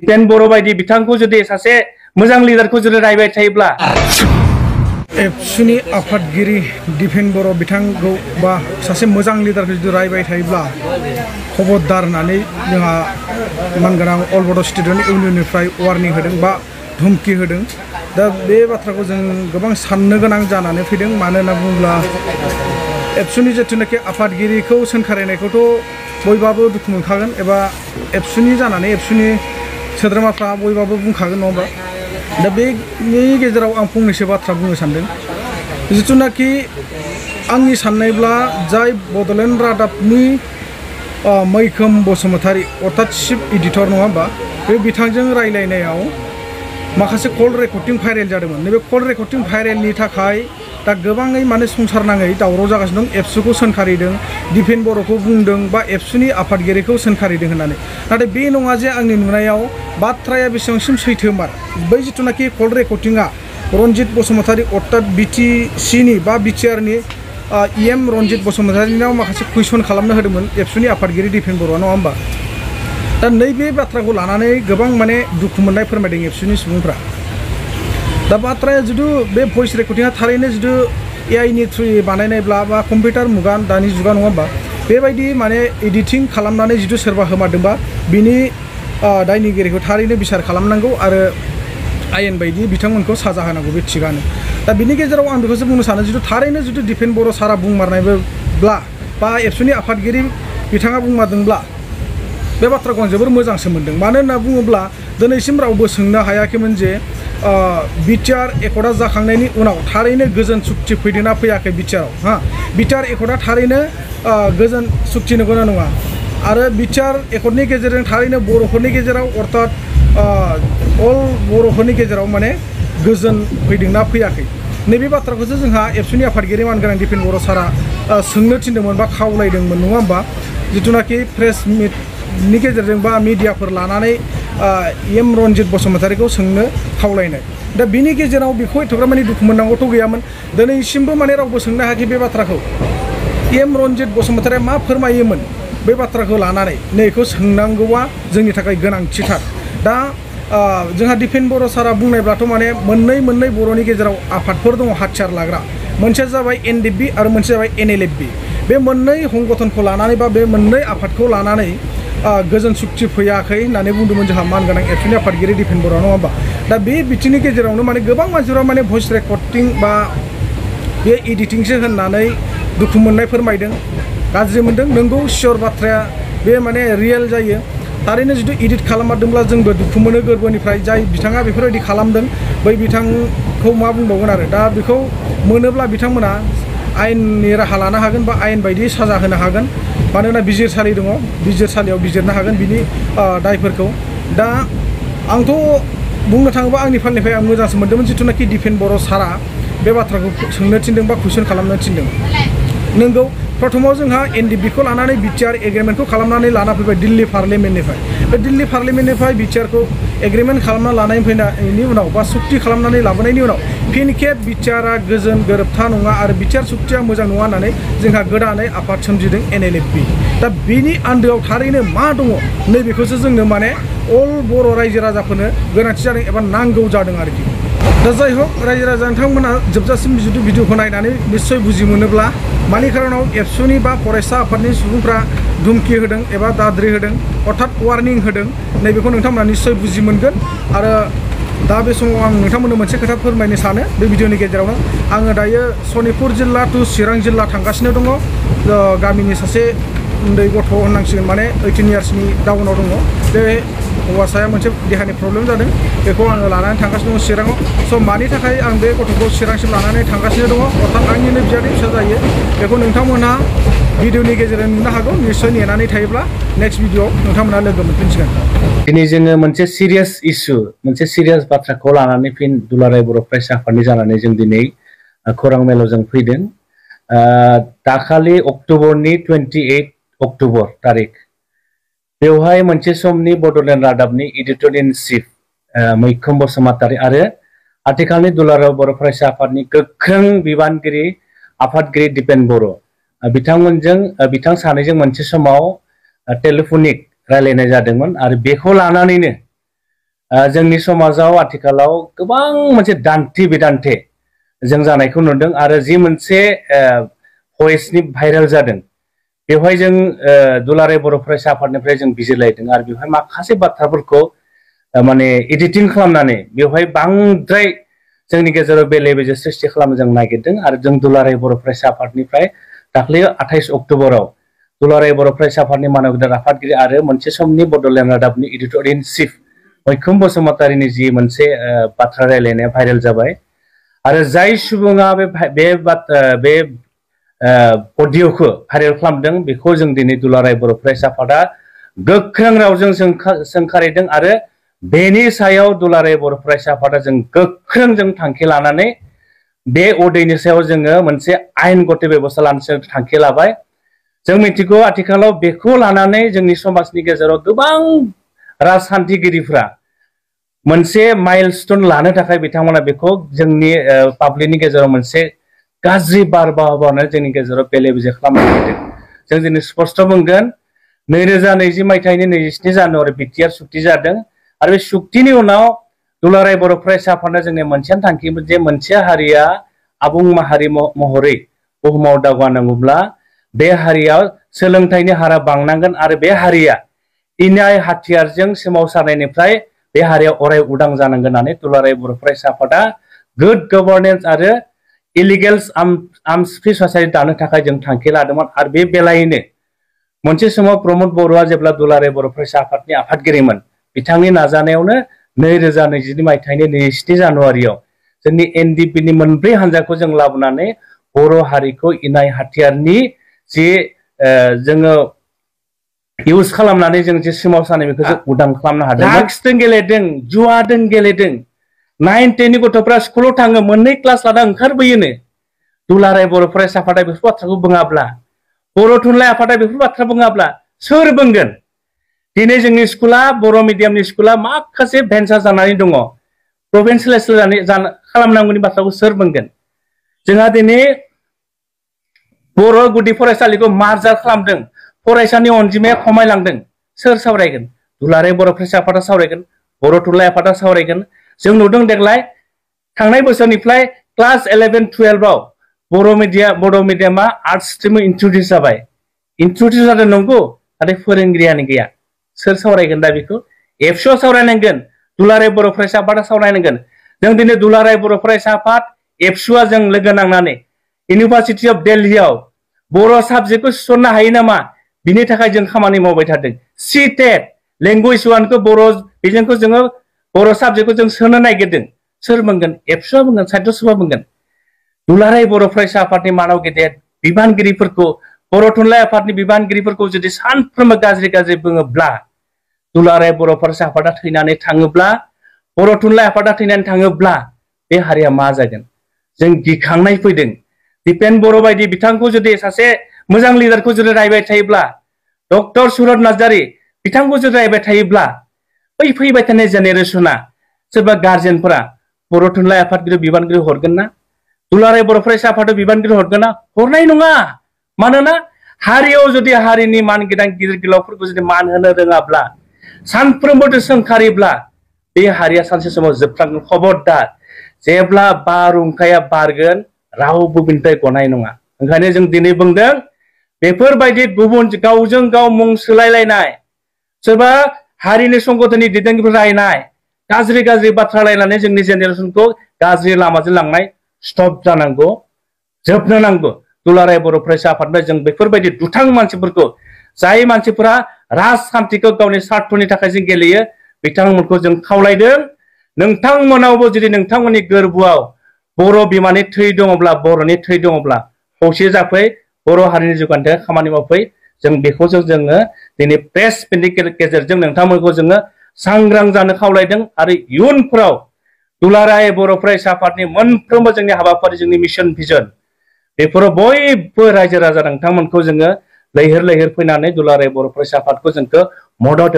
दिपेन बर' बायदि बिथांखौ जुदि सासे मोजां लिडारखौ जुदि रायबाय थायोब्ला एबसुनि आफादगिरि दिपेन बर' बिथांखौ बा सासे मोजां लिडारखौ जुदि रायबाय थायोब्ला खबरदार होननानै जोंहा मानगोनां अल बड' स्टुडेन्ट इउनियननिफ्राय वार्निं होदों बा धुमखि होदों। दा बे बाथ्राखौ जों गोबां साननो गोनां जानानै फैदों। मानो होनना बुङोब्ला एबसुनि जिथुनाखि आफादगिरिखौ सोंखारिनायखौथ' बयबाबो दुखु मोनखागोन एबा एबसुनि जानानै एबसुनि सोद्रोमाफ्रा बयबाबो बुंखागोन नङा होमबा। दा बेनि गेजेराव आं फंनैसो बाथ्रा बुंनो सानदों। जिथुनाखि आंनि साननायब्ला जाय बड'लेण्ड रादाबनि मैखोम बसुमतारी अर्थात चिफ इडिटर नङा होमबा, बे बिथांजों रायलायनायाव माखासे कल रेकर्डिं भाइरेल जादोंमोन। नैबे कल रेकर्डिं भाइरेलनि थाखाय दा गोबाङै माने संसार नाङै दावराव जागासिनो दं। एबसुखौ सोंखारिदों, दिपेन बर'खौ बुंदों बा एबसुनि आफादगिरिखौ सोंखारिदों होननानै। नाथाय बे नङा जे आंनि नुनायाव बाथ्राया बेसेबांसिम सैथोमार। बै जिथुनाखि कल रेकर्डिंआ रनजित बसुमतारी अर्थात बिटिसिनि बा बिटिआरनि इएम रनजित बसुमतारीनाव माखासे कुइसन खालामनो होदोंमोन एबसुनि आफादगिरि दिपेन बर'आ नङा होमबा। दा नैबे बाथ्राखौ लानानै गोबां माने दुखु मोननाय फोरमायदों एबसुनि सुबुंफ्रा। दा बाथ्राया जुदि बे भइस रेकर्डिंआ थारैनो जुदि एआइनि थ्रुयै बानायनायब्ला बा कम्पिउटार मुगा दानि जुगा नङा होमबा, बेबायदि माने एडिटिं खालामनानै जुदि सोरबा होमारदोंबा बिनि दायनिगिरिखौ थारैनो बिसार खालामनांगौ आरो आयेन बायदि बिथांमोनखौ साजा होनांगौ, बे थिगानो। दा बिनि गेजेराव आं बेखौसो बुंनो सानो, जुदि थारैनो जुदि दिपेन बर' सारा बुंमारनायब्ला बा एबसुनि आफादगिरि बिथाङा बुंमारदोंब्ला बे बाथ्राखौ आं जोबोर मोजांसो मोनदों। मानो होनना बुङोब्ला दिनैसिम रावबो सोंनो हायाखैमोन जे बिटिआर एकर्डआ जाखांनायनि उनाव थारैनो गोजोन सुक्ति फैदोंना फैयाखै बिटिआरआव। बिटिआर एकर्डआ थारैनो गोजोन सुक्ति नंगौना नङा, आरो बिटिआर एकर्डनि गेजेरजों थारैनो बर'फोरनि गेजेराव अर्थात अल बर'फोरनि गेजेराव माने गोजोन फैदोंना फैयाखै, नैबे बाथ्राखौसो जोंहा एबसुनि आफादगिरि मानगोनां दिपेन बर' सारा सोंनो थिनदोंमोन बा खावलायदोंमोन नङा होमबा। जिथुनाखि प्रेस मिटनि गेजेरजों बा मिडियाफोर लानानै इएम रनजित बसुमतारीखौ सोंनो खावलायनाय। दा बिनि गेजेराव बेखौ एथ'ग्राब माने दुखु मोननांगौथ' गैयामोन। दिनैसिमबो माने रावबो सोंनो हायाखै बे बाथ्राखौ इएम रनजित बसुमतारीया मा फोरमायोमोन बे बाथ्राखौ लानानै नैखौ सोंनांगौआ जोंनि थाखाय गोनांथिथार। दा जोंहा दिपेन बर' सारा बुंनायब्लाथ' माने मोननै बर'नि गेजेराव आफादफोर दङ हाथियार लाग्रा, मोनसेया जाबाय एनडिएफबि आरो मोनसेया जाबाय एनएलएफबि। बे मोननै संगठनखौ लानानै बा बे मोननै आफादखौ लानानै गोजोन सुक्ति फैयाखै होननानै बुंदोंमोन जोंहा मानगोनां एबसुनि आफादगिरि दिपेन बर' नङा होमबा। दा बे बिथिंनि गेजेरावनो माने गोबां मानसिफ्रा माने भइस रेकर्डिं बा बे एडिटिंसो होननानै दुखु मोननाय फोरमायदों, गाज्रि मोनदों। नोंगौ सियर बाथ्राया बे माने रियेल जायो। थारैनो जुदि एडिट खालामदोंब्ला जोंबो दुखु मोनो गोरबोनिफ्राय। जाय बिथाङा बेफोरबायदि खालामदों बै बिथांखौ मा बुंबावगोन आरो। दा बेखौ मोनोब्ला बिथांमोना आयेननि राहा लानो हागोन बा आयेन बायदि साजा होनो हागोन। मानोना बिजिरसालि दङ, बिजिरसालियाव बिजिरनो हागोन बिनि दायफोरखौ। दा आंथ' बुंनो थाङोबा आंनि फालनिफ्राय आं मोजांसो मोन्दोंमोन जिथुनाखि दिपेन बर' सारा बे बाथ्राखौ सोंनो थिनदों बा कुइसन खालामनो थिनदों। नोंगौ प्रथमाव जोंहा एनडिएफबिखौ लानानै बिटिआर एग्रिमेन्टखौ खालामनानै लाना फैबाय दिल्ली पार्लियामेन्टनिफ्राय। बे दिल्ली पार्लियामेन्टनिफ्राय बिटिआरखौ एग्रिमेन्ट खालामना लानानै फैनायनि उनाव बा सुक्ति खालामनानै लाबोनायनि उनाव फिन खेब बिटिआरआ गोजोन गोरोबथा नङा आरो बिटिआर सुक्तिया मोजां नङा होननानै जोंहा गोदानै आफाद सोमजिदों एनएलएफबि। दा बिनि आन्दोआव थारैनो मा दङ नैबेखौसो जोंनो माने अल बर' रायजो राजाफोरनो गोनांथि जादों एबा नांगौ जादों आरोखि। दा जाय हक रायजो राजा नोंथांमोना जोबजासिम जुदि भिडिअखौ नायनानै निस्सय बुजि मोनोब्ला मानि खारनाव एबसुनि बा फरायसा आफादनि सुबुंफ्रा धुमखि होदों एबा दाद्रि होदों अर्थात वार्निं होदों, नैबेखौ नोंथांमोना निस्सय बुजि मोनगोन। आरो दा बे समाव आं नोंथांमोननो मोनसे खोथा फोरमायनो सानो बे भिडिअनि गेजेरावनो। आङो दायो सनितपुर जिल्ला टु चिरां जिल्ला थांगासिनो दङ। गामिनि सासे उन्दै गथ' होननांसिगोन, माने 18 इयार्सनि डाउनाव दङ। बे हौवासाया मोनसे देहानि प्रब्लेम जादों, बेखौ आङो लानानै थांगासिनो दङ चिराङाव। स' मानि थाखाय आं बे गथ'खौ चिरांसिम लानानै थांगासिनो दङ अर्थात आंनिनो बियादै फिसा जायो, बेखौ नोंथांमोनहा भिडिअनि गेजेरजों नुनो हागौ। निस्सय नेनानै थायोब्ला नेक्स्ट भिडिअआव नोंथांमोनहा लोगो मोनफिनसिगोन। दिनै जोङो मोनसे सिरियास इस्यु, मोनसे सिरियास बाथ्राखौ लानानै फिन दुलाराय बर' फरायसा आफादनि जानानै जों दिनै खौरां मेलाव जों फैदों। दाखालि अक्ट'बरनि 28 अक्ट'बर तारिख, बेवहाय मोनसे समनि बड'लेण्ड रादाबनि एडिटर इन चिफ मैखोम बसुमतारी आरो आथिखालनि दुलाराय बर' फरायसा आफादनि गोख्रों बिबानगिरि आफादगिरि दिपेन बर' बिथां सानैजों मोनसे समाव टेलिफनिक रायलायनाय जादोंमोन। आरो बेखौ लानानैनो जोंनि समाजाव आथिखालाव गोबां मोनसे दान्थे बिदान्थे जों जानायखौ नुदों आरो जि मोनसे भइसनि भाइरेल जादों बेवहाय जों दुलाराय बर' फरायसा आफादनिफ्राय जों बिजिरलायदों आरो बेवहाय माखासे बाथ्राफोरखौ माने एडिटिं खालामनानै बेवहाय बांद्राय जोंनि गेजेराव बेले बेजे सृष्टि खालामनो जों नागिरदों आरो जों दुलाराय बर' फरायसा आफादनिफ्राय दाख्लै 28 अक्ट'बराव दुलाराय बर' फरायसा आफादनि मानव गेदेर आफादगिरि आरो मोनसे समनि बड'लेण्ड रादाबनि एडिटर इन चिफ मैखोम बसुमतारीनि जि मोनसे बाथ्रा रायलायनाया भाइरेल जाबाय आरो जाय सुबुङा बे अडिअखौ भाइरेल खालामदों बेखौ जों दिनै दुलाराय बर' फरायसा आफादा गोख्रों रावजों सोंखारिदों आरो बेनि सायाव दुलाराय बर' फरायसा आफादा जों गोख्रों जों थांखि लानानै बे अडिअनि सायाव जोङो मोनसे आयेनगत बेबस्था लानो थांखि लाबाय। जों मिथिगौ आथिखालाव बेखौ लानानै जोंनि समाजनि गेजेराव गोबां राजखान्थिगिरिफ्रा मोनसे माइलस्टोन लानो थाखाय बिथांमोना बेखौ जोंनि पाब्लिकनि गेजेराव मोनसे गाज्रि बारहावानो जोंनि गेजेराव बेले बेजे खालामनो नागिरदों। जों दिनै स्पष्ट बुंगोन 2020 मायथाइनि 27 जानुवारि बिटिआर सुक्ति जादों आरो बे सुक्तिनि उनाव दुलाराय बर' फरायसा आफादा जोंनि मोनसे थांखिमोन जे मोनसे हारिया आबुं माहारि महरै बुहुमाव दावगानांगौब्ला बे हारियाव सोलोंथाइनि हारा बांनांगोन आरो बे हारिया इनाय हाथियारजों सोमावसारनायनिफ्राय बे हारिया अराय उदां जानांगोन होननानै दुलाराय बर' फरायसा आफादा गुड गभर्नेन्स आरो इलिगेल्स आर्म्स फ्रि ससाइटि दानो थाखाय जों थांखि लादोंमोन आरो बे बेलायैनो मोनसे समाव प्रमद बर'आ जेब्ला दुलाराय बर' फरायसा आफादनि आफादगिरिमोन बिथांनि नाजानायावनो 2022 मायथाइनि 27 जानुवारियाव जोंनि एनडिपिनि मोनब्रै हान्जाखौ जों लाबोनानै बर' हारिखौ इनाय हाथियारनि जि जोङो इउज खालामनानै जों जे सोमावसारनाय बेखौ जों उदां खालामनो हादों। ड्राग्सजों गेलेदों, जुवाजों गेलेदों, 9, 10 नि गथ'फ्रा स्कुलाव थाङो मोननै क्लास लाना ओंखारबोयोनो। दुलाराय बर' फरायसा आफादा बेफोर बाथ्राखौ बुङाब्ला, बर' थुनलाइ आफादा बेफोर बाथ्रा बुङाब्ला सोर बुंगोन? दिनै जोंनि स्कुला बर' मिडियामनि स्कुला माखासे भेन्सार जानानै दङ। प्रभिन्सियेलाइज खालामनांगौनि बाथ्राखौ सोर बुंगोन? जोंहा दिनै बर' गुदि फरायसालिखौ मार्जार खालामदों, फरायसानि अनजिमाया खमायलांदों, सोर सावरायगोन? दुलाराय बर' फरायसा आफादा सावरायगोन, बर' थुनलाइ आफादा सावरायगोन। जों नुदों देग्लाय थांनाय बोसोरनिफ्राय क्लास 11, 12आव बर' मिडियामा आर्ट्स स्ट्रिमाव इन्ट्रडिउस जाबाय। इन्ट्रडिउस जादों नंगौ, नाथाय फोरोंगिरियानो गैया। सोर सावरायगोन दा बेखौ? एबसुआ सावरायनांगोन, दुलाराय बर' फरायसा आफादा सावरायनांगोन। जों दिनै दुलाराय बर' फरायसा आफाद एबसुआ जों लोगो नांनानै इउनिभार्सिटि अफ दिल्लीआव बर' साबजेक्टखौ थिसननो हायो नामा बिनि थाखाय जों खामानि मावबाय थादों। CTET लेंगुवेज वानखौ बर' बिजोंखौ जोङो बर' साबजेक्टखौ जों सोनो नागिरदों। सोर बुंगोन? एबसुआ बुंगोन, साहित्य सभा बुंगोन। दुलाराय बर' फरायसा आफादनि मानाव गेदेर बिबानगिरिफोरखौ, बर' थुनलाइ आफादनि बिबानगिरिफोरखौ जुदि सानफ्रोमबो गाज्रि बुङोब्ला, दुलाराय बर' फरायसा आफादा थैनानै थाङोब्ला, बर' थुनलाइ आफादा थैनानै थाङोब्ला बे हारिया मा जागोन? जों गिखांनाय फैदों। दिपेन बर' बायदि बिथांखौ जुदि सासे मोजां लिडारखौ जुदि रायबाय थायोब्ला, डक्टर सुरत नार्जारि बिथांखौ जुदि रायबाय थायोब्ला, बै फैबाय थानाय जेनेरेसना सोरबा गार्जेनफोरा बर' थुनलाइ आफादगिरि बिबानगिरि हरगोन ना? दुलाराय बर' फरायसा आफादाव बिबानगिरि हरगोन ना? हरनाय नङा। मानोना हारियाव जुदि हारिनि मानगोनां गिदिर गोलावफोरखौ जुदि मान होनो रोङाब्ला, सानफ्रोमबो सोंखारिब्ला बे हारिया सानसे समाव जोबस्रांगोन। खबरदार, जेब्ला बारहुंखाया बारगोन रावबो बिनिफ्राय गनाय नङा। ओंखायनो जों दिनै बुंदों बेफोरबायदि गुबुन गावजों गाव मुं सोलायलायनाय, सोरबा हारिनि संगठननि दैदेनगिरिफोर रायनाय, गाज्रि बाथ्रा रायनानै जोंनि जेनेरेसनखौ गाज्रि लामाजों लांनाय स्टप जानांगौ, जोबनो नांगौ। दुलाराय बर' फरायसा आफादनिफ्राय जों बेफोरबायदि दुथां मानसिफोरखौ, जाय मानसिफोरा राजखान्थिखौ गावनि स्वार्थनि थाखाय जों गेलेयो, बिथांमोनखौ जों खावलायदों नोंथांमोनावबो जुदि नोंथांमोननि गोरबोआव बर' बिमानि थै दङब्ला, बर'नि थै दङब्ला खौसे जाफै, बर' हारिनि जौगानो थाखाय खामानि मावफै। जों बेखौ जोङो दिनै प्रेस मिटनि गेजेरजों नोंथांमोनखौ जोङो सांग्रां जानो खावलायदों आरो इयुनफोराव दुलाराय बर' फरायसा आफादनि मोनफ्रोमबो जोंनि हाबाफारि, जोंनि मिशन भिजन बेफोराव बयबो रायजो राजा नोंथांमोनखौ जोङो लैहोर लैहोर फैनानै दुलाराय बर' फरायसा आफादखौ जोंखौ मदद